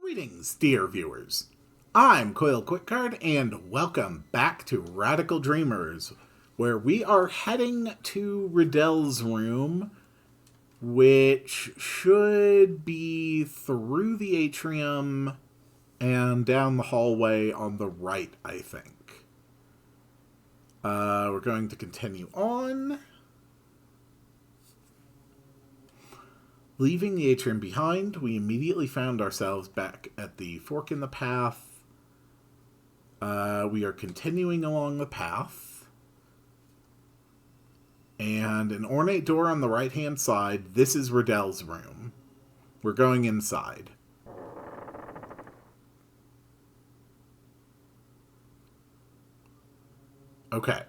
Greetings, dear viewers. I'm Coil Quickcard, and welcome back to Radical Dreamers, where we are heading to Riddell's room, which should be through the atrium and down the hallway on the right, I think. We're going to continue on. Leaving the atrium behind, we immediately found ourselves back at the fork in the path. We are continuing along the path. And an ornate door on the right-hand side. This is Riddell's room. We're going inside. Okay.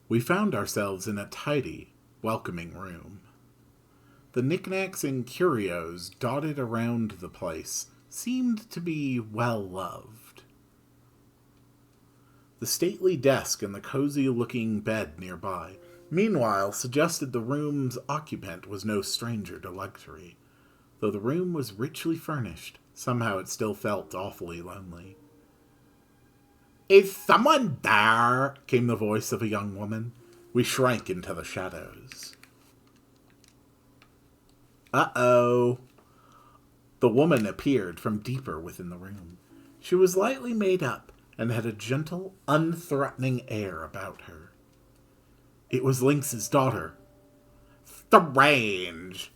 We found ourselves in a tidy, welcoming room. The knickknacks and curios dotted around the place seemed to be well loved. The stately desk and the cozy-looking bed nearby, meanwhile, suggested the room's occupant was no stranger to luxury. Though the room was richly furnished, somehow it still felt awfully lonely. "Is someone there?" came the voice of a young woman. We shrank into the shadows. Uh-oh. The woman appeared from deeper within the room. She was lightly made up and had a gentle, unthreatening air about her. It was Lynx's daughter. "Strange.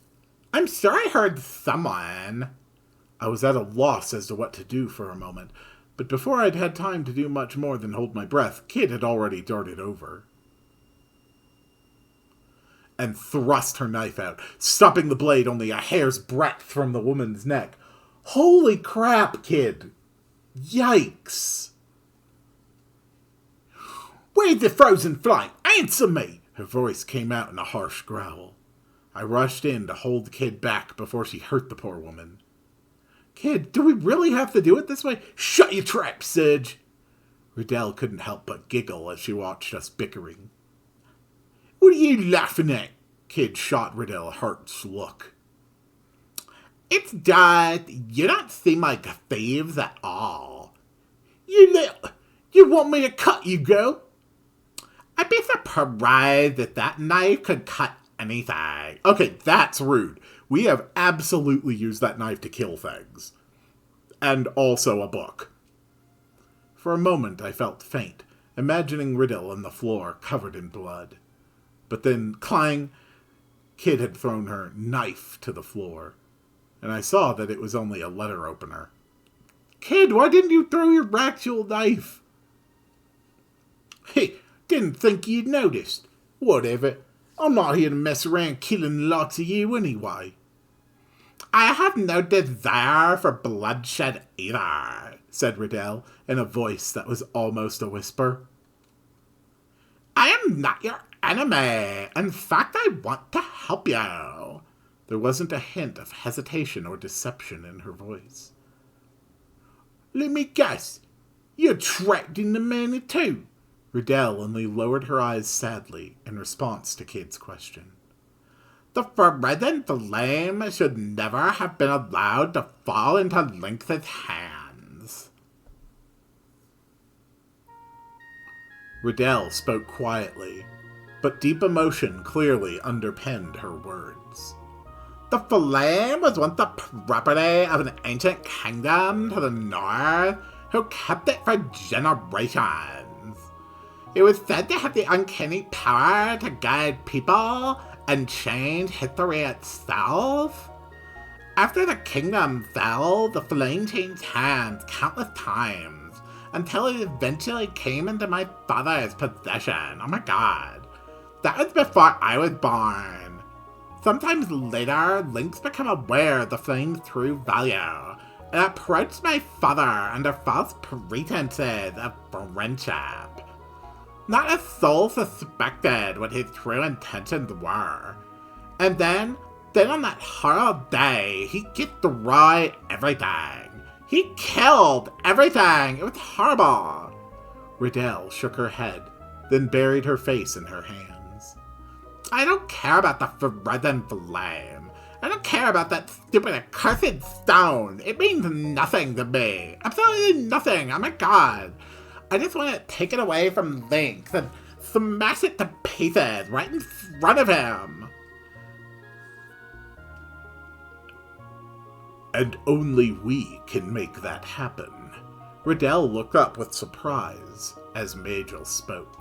I'm sure I heard someone." I was at a loss as to what to do for a moment, but before I'd had time to do much more than hold my breath, Kid had already darted over and thrust her knife out, stopping the blade only a hair's breadth from the woman's neck. Holy crap, Kid! Yikes! "Where's the frozen flame? Answer me!" Her voice came out in a harsh growl. I rushed in to hold the Kid back before she hurt the poor woman. "Kid, do we really have to do it this way?" "Shut your trap, Serge!" Riddell couldn't help but giggle as she watched us bickering. "What are you laughing at?" Kid shot Riddell a harsh look. "It's just, you don't seem like thieves at all. You want me to cut you, girl? I'd be surprised if that knife could cut anything." Okay, that's rude. We have absolutely used that knife to kill things. And also a book. For a moment I felt faint, imagining Riddell on the floor, covered in blood. But then, clang, Kid had thrown her knife to the floor, and I saw that it was only a letter opener. "Kid, why didn't you throw your actual knife?" "Hey, didn't think you'd noticed. Whatever. I'm not here to mess around killing lots of you anyway." "I have no desire for bloodshed either," said Riddell in a voice that was almost a whisper. "I am not your enemy. In fact, I want to help you." There wasn't a hint of hesitation or deception in her voice. "Let me guess. You're trapped in the manor too." Riddell only lowered her eyes sadly in response to Kid's question. "The forbidden flame should never have been allowed to fall into Lynx's hands." Riddell spoke quietly, but deep emotion clearly underpinned her words. "The flame was once the property of an ancient kingdom to the north who kept it for generations. It was said to have the uncanny power to guide people and change history itself. After the kingdom fell, the flame changed hands countless times until it eventually came into my father's possession. Oh my god. That was before I was born. Sometimes later, Lynx became aware of the flame's true value and approached my father under false pretenses of friendship. Not a soul suspected what his true intentions were. And then on that horrible day, he destroyed everything. He killed everything. It was horrible." Riddell shook her head, then buried her face in her hands. "I don't care about the forbidden flame. I don't care about that stupid accursed stone. It means nothing to me. Absolutely nothing. Oh my god. I just want to take it away from Link and smash it to pieces right in front of him. And only we can make that happen. Riddell looked up with surprise as Majel spoke.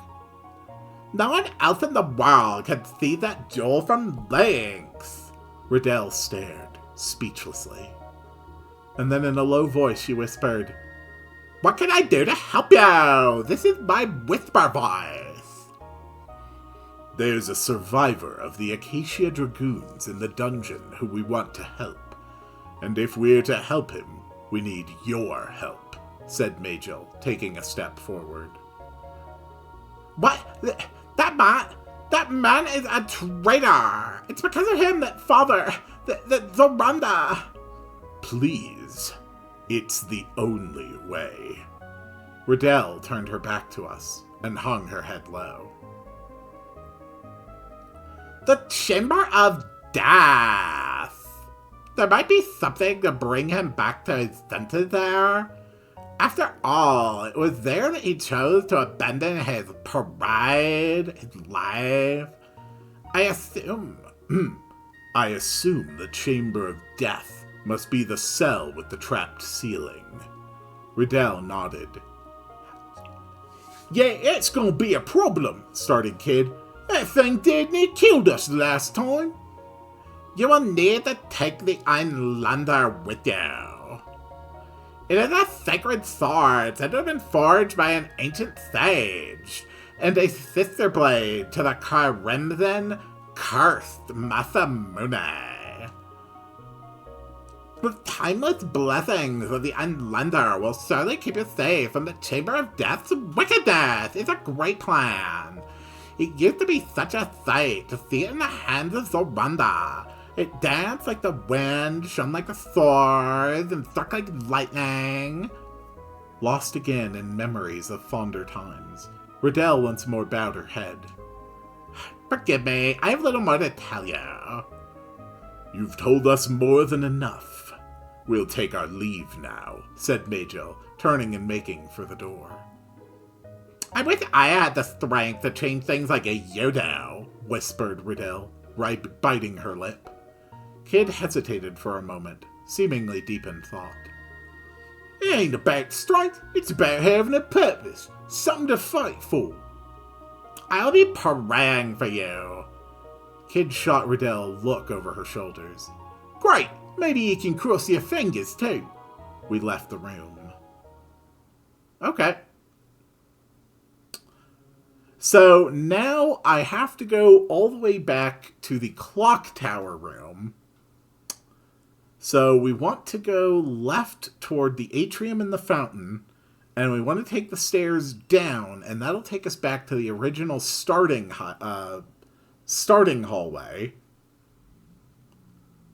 No one else in the world can see that jewel from Link's. Riddell stared, speechlessly. And then in a low voice she whispered, What can I do to help you? This is my whisper voice. There's a survivor of the Acacia Dragoons in the dungeon who we want to help. And if we're to help him, we need your help, said Majel, taking a step forward. What? That man is a traitor! It's because of him that Father, that Zoranda... Please, it's the only way. Riddell turned her back to us and hung her head low. The Chamber of Death! There might be something to bring him back to his senses there. After all, it was there that he chose to abandon his pride, his life. I assume the Chamber of Death must be the cell with the trapped ceiling. Riddell nodded. Yeah, it's gonna be a problem, started Kid. That thing did near killed us last time. You will need to take the Einlander with you. It is a sacred sword said to have been forged by an ancient sage, and a sister blade to the Crimson Cursed Masamune. The timeless blessings of the Einlander will surely keep you safe from the Chamber of Death's wickedness. It's a great plan. It used to be such a sight to see it in the hands of Zoranda. It danced like the wind, shone like the swords, and struck like lightning. Lost again in memories of fonder times, Riddell once more bowed her head. Forgive me, I have little more to tell you. You've told us more than enough. We'll take our leave now, said Majel, turning and making for the door. I wish I had the strength to change things like a Yodo, whispered Riddell, biting her lip. Kid hesitated for a moment, seemingly deep in thought. It ain't about strength, it's about having a purpose, something to fight for. I'll be praying for you. Kid shot Riddell a look over her shoulders. Great, maybe you can cross your fingers too. We left the room. Okay. So now I have to go all the way back to the clock tower room. So we want to go left toward the atrium and the fountain, and we want to take the stairs down, and that'll take us back to the original starting hallway.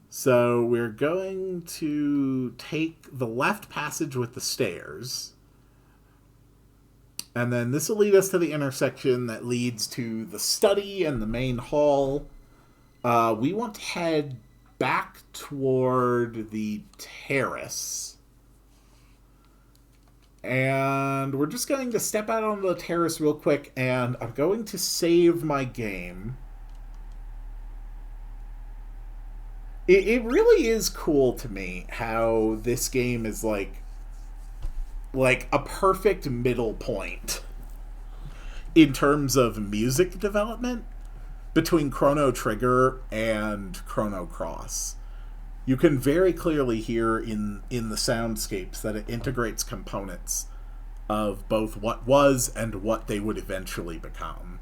So we're going to take the left passage with the stairs, and then this will lead us to the intersection that leads to the study and the main hall. We want to head back toward the terrace. And we're just going to step out on the terrace real quick, and I'm going to save my game. It really is cool to me how this game is like a perfect middle point in terms of music development between Chrono Trigger and Chrono Cross. You can very clearly hear in the soundscapes that it integrates components of both what was and what they would eventually become.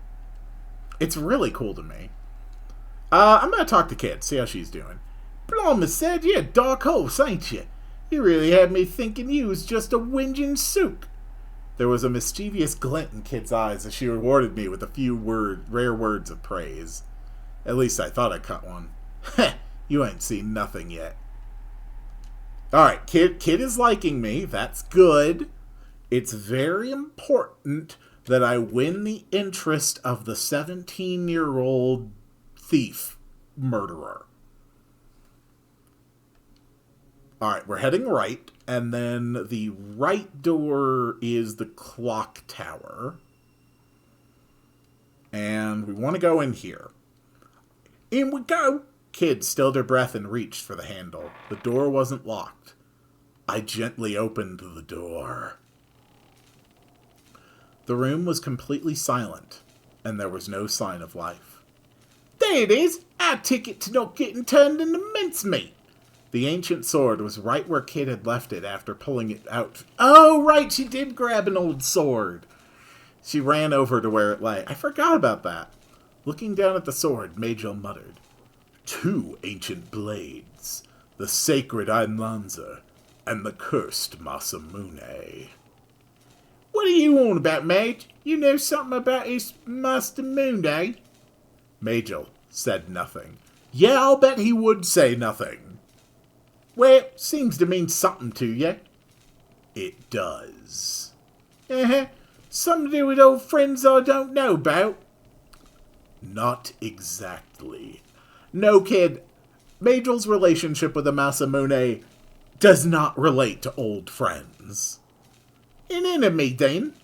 It's really cool to me. I'm going to talk to Kid, see how she's doing. Blomma said, you're a dark horse, ain't you? You really had me thinking you was just a whinging sook. There was a mischievous glint in Kid's eyes as she rewarded me with a few rare words of praise. At least I thought I cut one. Heh, you ain't seen nothing yet. Alright, Kid is liking me. That's good. It's very important that I win the interest of the 17-year-old thief murderer. Alright, we're heading right, and then the right door is the clock tower. And we want to go in here. In we go! Kid stilled her breath and reached for the handle. The door wasn't locked. I gently opened the door. The room was completely silent, and there was no sign of life. There it is! Our ticket to not getting turned into mincemeat! The ancient sword was right where Kid had left it after pulling it out. Oh, right, she did grab an old sword. She ran over to where it lay. I forgot about that. Looking down at the sword, Majel muttered, 2 ancient blades, the sacred Einlanzer and the cursed Masamune. What are you on about, Mage? You know something about his Masamune? Majel said nothing. Yeah, I'll bet he would say nothing. Well, seems to mean something to you. It does. Something to do with old friends I don't know about. Not exactly. No, Kid. Majel's relationship with the Masamune does not relate to old friends. An enemy, then?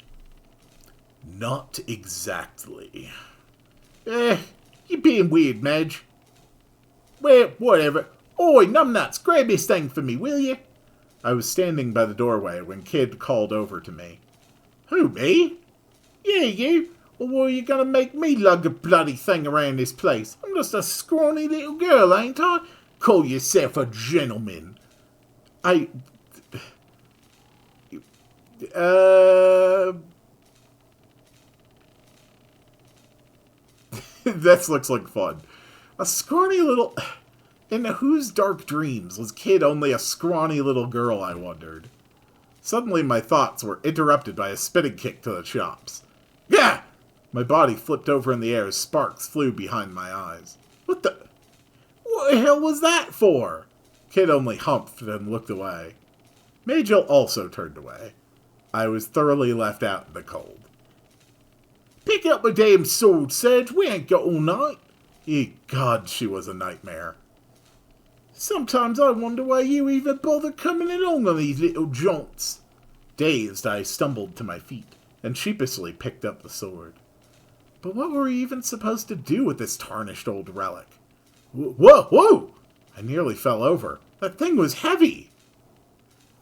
Not exactly. You're being weird, Madge. Well, whatever. Oi, numbnuts, grab this thing for me, will you? I was standing by the doorway when Kid called over to me. Who, me? Yeah, you. Or were you gonna make me lug a bloody thing around this place? I'm just a scrawny little girl, ain't I? Call yourself a gentleman. This looks like fun. A scrawny little... In whose dark dreams was Kid only a scrawny little girl, I wondered. Suddenly my thoughts were interrupted by a spitting kick to the chops. Yeah! My body flipped over in the air as sparks flew behind my eyes. What the hell was that for? Kid only humphed and looked away. Majel also turned away. I was thoroughly left out in the cold. Pick up a damn sword, Sedge. We ain't got all night. Ye God, she was a nightmare. Sometimes I wonder why you even bother coming along on these little jaunts. Dazed, I stumbled to my feet and sheepishly picked up the sword. But what were we even supposed to do with this tarnished old relic? Whoa! I nearly fell over. That thing was heavy.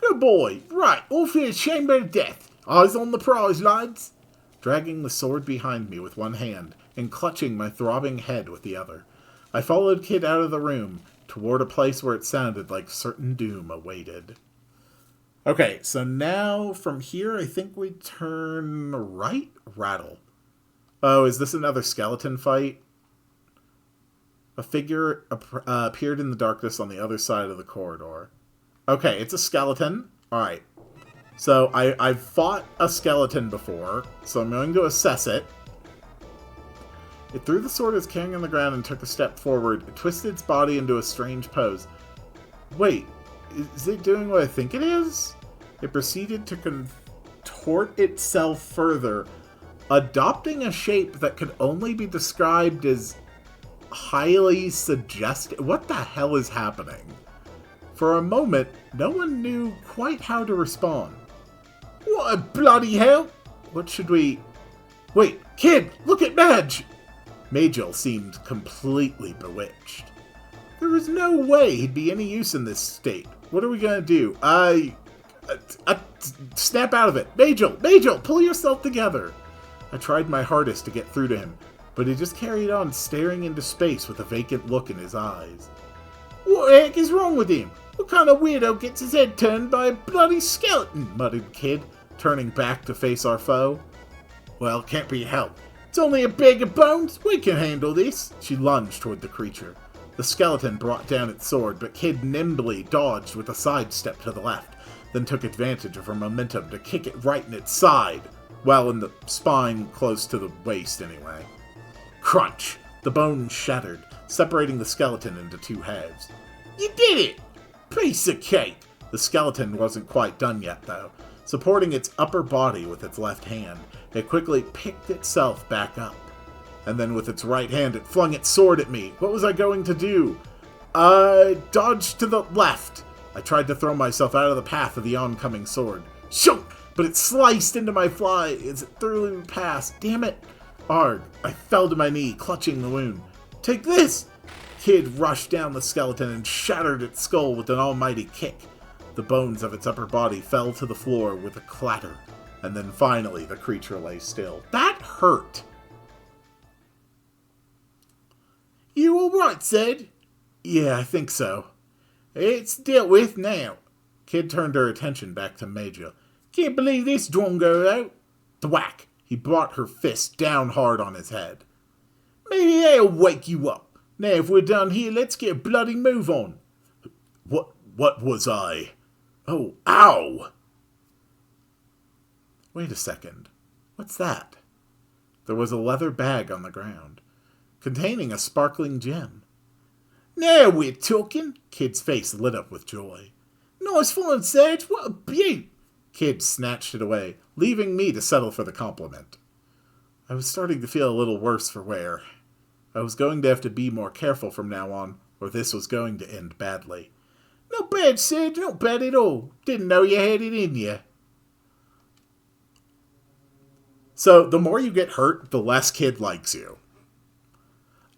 Good boy. Right, off to the chamber of death. Eyes on the prize, lads. Dragging the sword behind me with one hand and clutching my throbbing head with the other, I followed Kid out of the room toward a place where it sounded like certain doom awaited. Okay, so now from here I think we turn right? Rattle. Oh, is this another skeleton fight? A figure appeared in the darkness on the other side of the corridor. Okay, it's a skeleton. Alright. So, I've fought a skeleton before, so I'm going to assess it. It threw the sword it was carrying on the ground and took a step forward. It twisted its body into a strange pose. Wait, is it doing what I think it is? It proceeded to contort itself further, adopting a shape that could only be described as highly suggestive. What the hell is happening? For a moment, no one knew quite how to respond. What a bloody hell! What should we... Wait, Kid, look at Madge! Majel seemed completely bewitched. There was no way he'd be any use in this state. What are we gonna do? Snap out of it. Majel, pull yourself together. I tried my hardest to get through to him, but he just carried on staring into space with a vacant look in his eyes. What the heck is wrong with him? What kind of weirdo gets his head turned by a bloody skeleton? Muttered Kid, turning back to face our foe. Well, can't be helped. It's only a bag of bones. We can handle this. She lunged toward the creature. The skeleton brought down its sword, but Kid nimbly dodged with a sidestep to the left, then took advantage of her momentum to kick it right in its side. Well, in the spine, close to the waist anyway. Crunch! The bone shattered, separating the skeleton into 2 halves. You did it! Piece of cake! The skeleton wasn't quite done yet, though. Supporting its upper body with its left hand, it quickly picked itself back up. And then with its right hand, it flung its sword at me. What was I going to do? Dodge to the left. I tried to throw myself out of the path of the oncoming sword. Shunk! But it sliced into my fly as it threw past. Damn it! Arg! I fell to my knee, clutching the wound. Take this! Kid rushed down the skeleton and shattered its skull with an almighty kick. The bones of its upper body fell to the floor with a clatter, and then finally the creature lay still. That hurt! You alright, Sid? Yeah, I think so. It's dealt with now. Kid turned her attention back to Major. Can't believe this drongo, though. Thwack! He brought her fist down hard on his head. Maybe that'll wake you up. Now, if we're done here, let's get a bloody move on. What was I? Oh, ow! Wait a second. What's that? There was a leather bag on the ground, containing a sparkling gem. Now we're talking. Kid's face lit up with joy. Nice find, Sage. What a beaut! Kid snatched it away, leaving me to settle for the compliment. I was starting to feel a little worse for wear. I was going to have to be more careful from now on, or this was going to end badly. Not bad, Sage. Not bad at all. Didn't know you had it in you. So, the more you get hurt, the less Kid likes you.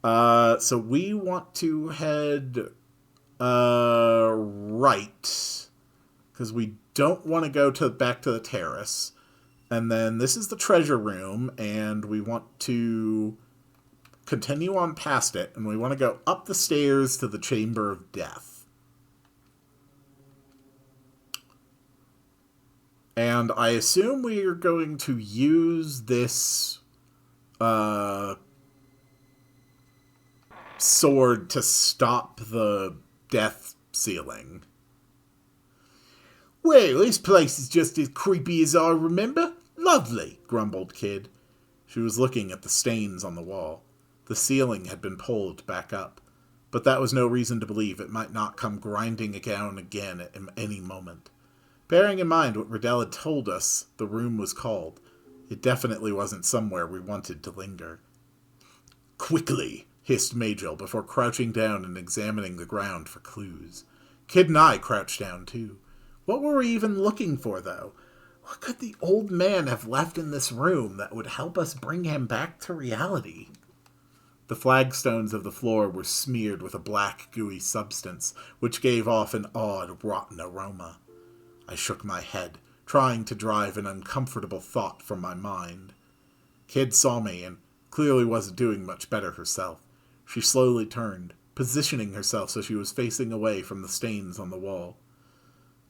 So we want to head right, because we don't want to go back to the terrace. And then this is the treasure room, and we want to continue on past it, and we want to go up the stairs to the Chamber of Death. And I assume we are going to use this sword to stop the death ceiling. Well, this place is just as creepy as I remember. Lovely, grumbled Kid. She was looking at the stains on the wall. The ceiling had been pulled back up, but that was no reason to believe it might not come grinding down again at any moment. Bearing in mind what Riddell had told us the room was called, it definitely wasn't somewhere we wanted to linger. Quickly, hissed Majel before crouching down and examining the ground for clues. Kid and I crouched down too. What were we even looking for, though? What could the old man have left in this room that would help us bring him back to reality? The flagstones of the floor were smeared with a black, gooey substance, which gave off an odd, rotten aroma. I shook my head, trying to drive an uncomfortable thought from my mind. Kid saw me and clearly wasn't doing much better herself. She slowly turned, positioning herself so she was facing away from the stains on the wall.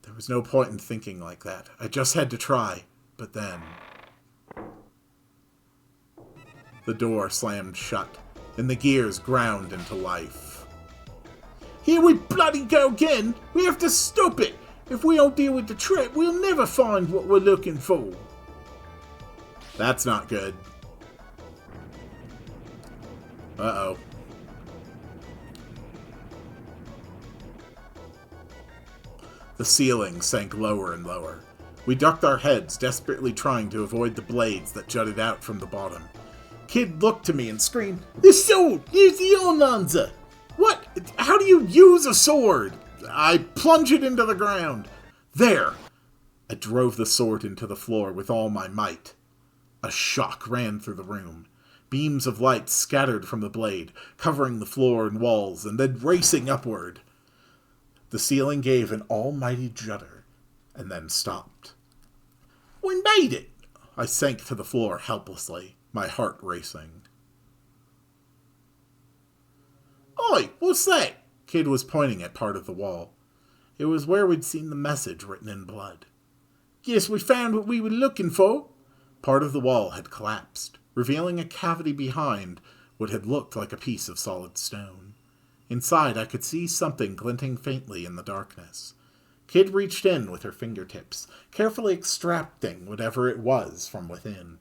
There was no point in thinking like that. I just had to try, but then... The door slammed shut, and the gears ground into life. Here we bloody go again! We have to stop it! If we don't deal with the trap, we'll never find what we're looking for. That's not good. Uh-oh. The ceiling sank lower and lower. We ducked our heads, desperately trying to avoid the blades that jutted out from the bottom. Kid looked to me and screamed, "The sword! Use the Onlanza!" What? How do you use a sword? I plunged it into the ground. There! I drove the sword into the floor with all my might. A shock ran through the room. Beams of light scattered from the blade, covering the floor and walls, and then racing upward. The ceiling gave an almighty judder, and then stopped. We made it! I sank to the floor helplessly, my heart racing. Oi, what's that? Kid was pointing at part of the wall. It was where we'd seen the message written in blood. Guess we found what we were looking for. Part of the wall had collapsed, revealing a cavity behind what had looked like a piece of solid stone. Inside, I could see something glinting faintly in the darkness. Kid reached in with her fingertips, carefully extracting whatever it was from within.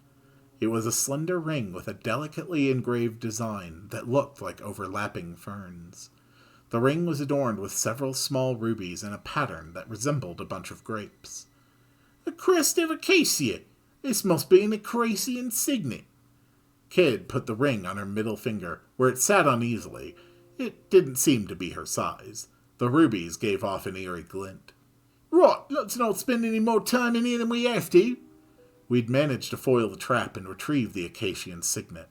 It was a slender ring with a delicately engraved design that looked like overlapping ferns. The ring was adorned with several small rubies in a pattern that resembled a bunch of grapes. A crest of acacia! This must be an Acacian signet. Kid put the ring on her middle finger, where it sat uneasily. It didn't seem to be her size. The rubies gave off an eerie glint. Right, let's not spend any more time in here than we have to. We'd managed to foil the trap and retrieve the Acacian signet.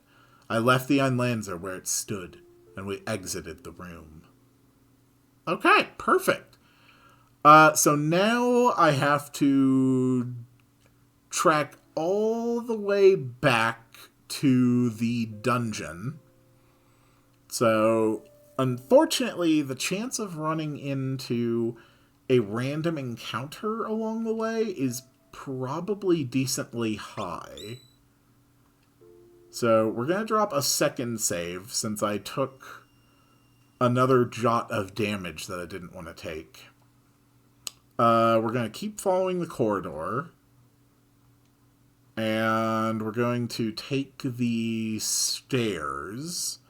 I left the Einlanzer where it stood, and we exited the room. Okay, perfect. So now I have to track all the way back to the dungeon. So, unfortunately, the chance of running into a random encounter along the way is probably decently high. So, we're going to drop a second save since I took another jot of damage that I didn't want to take. We're going to keep following the corridor. And we're going to take the stairs.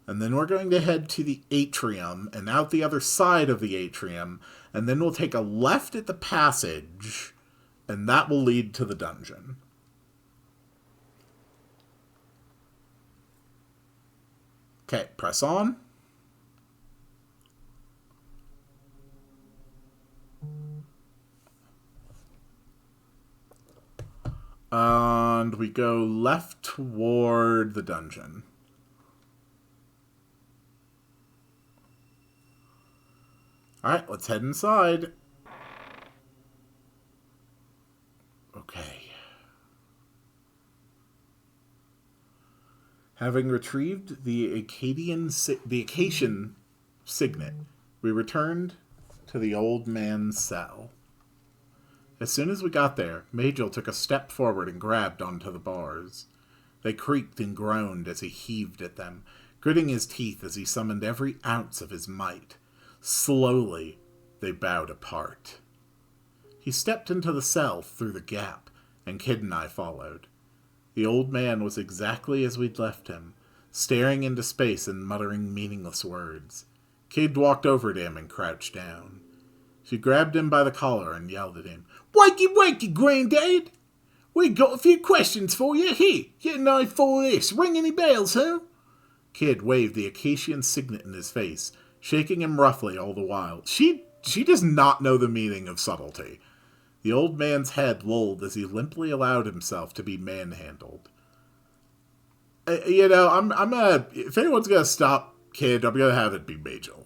And then we're going to head to the atrium and out the other side of the atrium. And then we'll take a left at the passage. And that will lead to the dungeon. Okay, press on. And we go left toward the dungeon. Alright, let's head inside. Okay. Having retrieved the Acacian signet, we returned to the old man's cell. As soon as we got there, Majel took a step forward and grabbed onto the bars. They creaked and groaned as he heaved at them, gritting his teeth as he summoned every ounce of his might. Slowly, they bowed apart. He stepped into the cell through the gap, and Kid and I followed. The old man was exactly as we'd left him, staring into space and muttering meaningless words. Kid walked over to him and crouched down. She grabbed him by the collar and yelled at him, "Wakey, wakey, Granddad! We got a few questions for you. Here, get an eye for this. Ring any bells, huh?" Kid waved the Acacian signet in his face, shaking him roughly all the while. She does not know the meaning of subtlety. The old man's head lolled as he limply allowed himself to be manhandled. If anyone's gonna stop Kid, I'm gonna have it be Majel.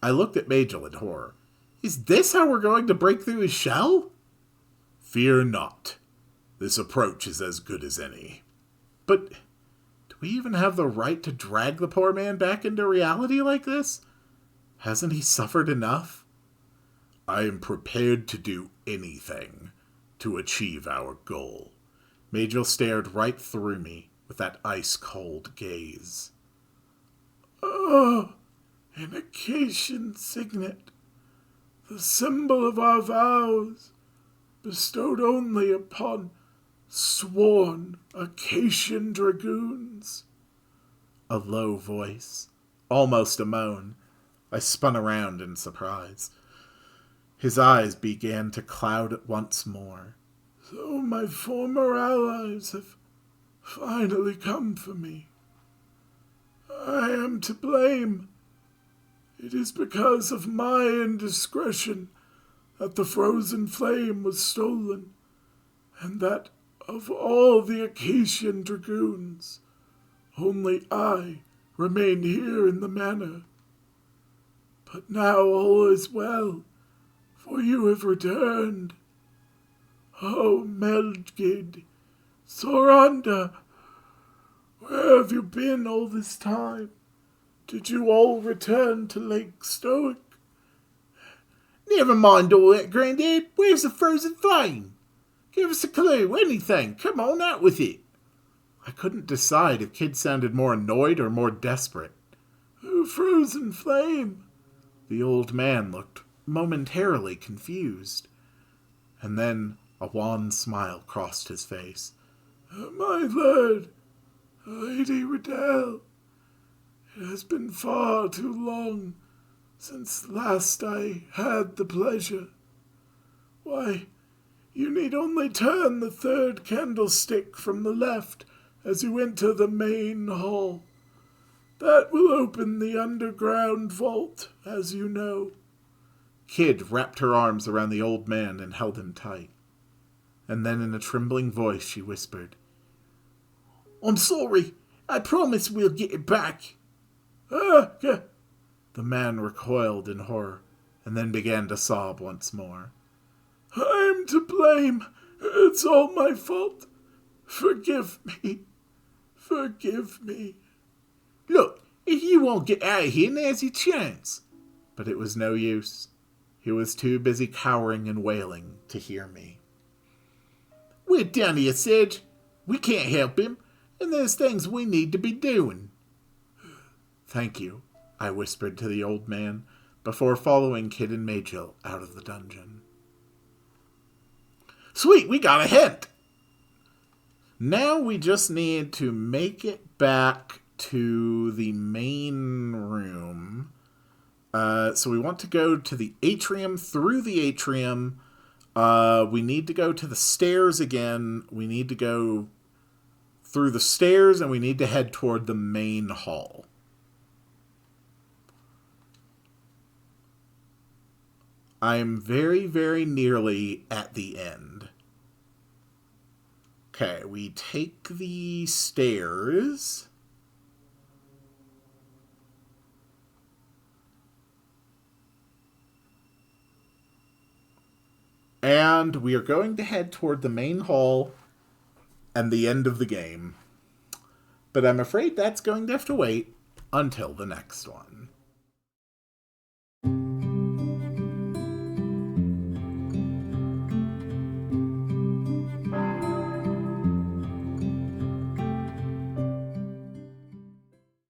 I looked at Majel in horror. Is this how we're going to break through his shell? Fear not. This approach is as good as any. But do we even have the right to drag the poor man back into reality like this? Hasn't he suffered enough? I am prepared to do anything to achieve our goal. Majel stared right through me with that ice-cold gaze. Oh, an Acacian signet, the symbol of our vows, bestowed only upon sworn Acacian dragoons. A low voice, almost a moan. I spun around in surprise. His eyes began to cloud once more. So my former allies have finally come for me. I am to blame. It is because of my indiscretion that the frozen flame was stolen, and that of all the Acacian dragoons, only I remain here in the manor. But now all is well, for you have returned. Oh, Melgid, Soranda, where have you been all this time? Did you all return to Lake Stoic? Never mind all that, Granddad. Where's the frozen flame? Give us a clue, anything. Come on, out with it. I couldn't decide if Kid sounded more annoyed or more desperate. Oh, frozen flame. The old man looked momentarily confused. And then a wan smile crossed his face. My lord, Lady Riddell, it has been far too long since last I had the pleasure. Why, you need only turn the third candlestick from the left as you enter the main hall. That will open the underground vault, as you know. Kid wrapped her arms around the old man and held him tight. And then in a trembling voice she whispered, I'm sorry. I promise we'll get it back. The man recoiled in horror and then began to sob once more. I'm to blame. It's all my fault. Forgive me. Forgive me. Look, if you won't get out of here, now's your chance. But it was no use. He was too busy cowering and wailing to hear me. We're down here, Sedge. We can't help him, and there's things we need to be doing. Thank you, I whispered to the old man before following Kid and Majel out of the dungeon. Sweet, we got a hint! Now we just need to make it back to the main room. So we want to go to the atrium, through the atrium. We need to go to the stairs again. We need to go through the stairs, and we need to head toward the main hall. I am very, very nearly at the end. Okay, we take the stairs. And we are going to head toward the main hall and the end of the game. But I'm afraid that's going to have to wait until the next one.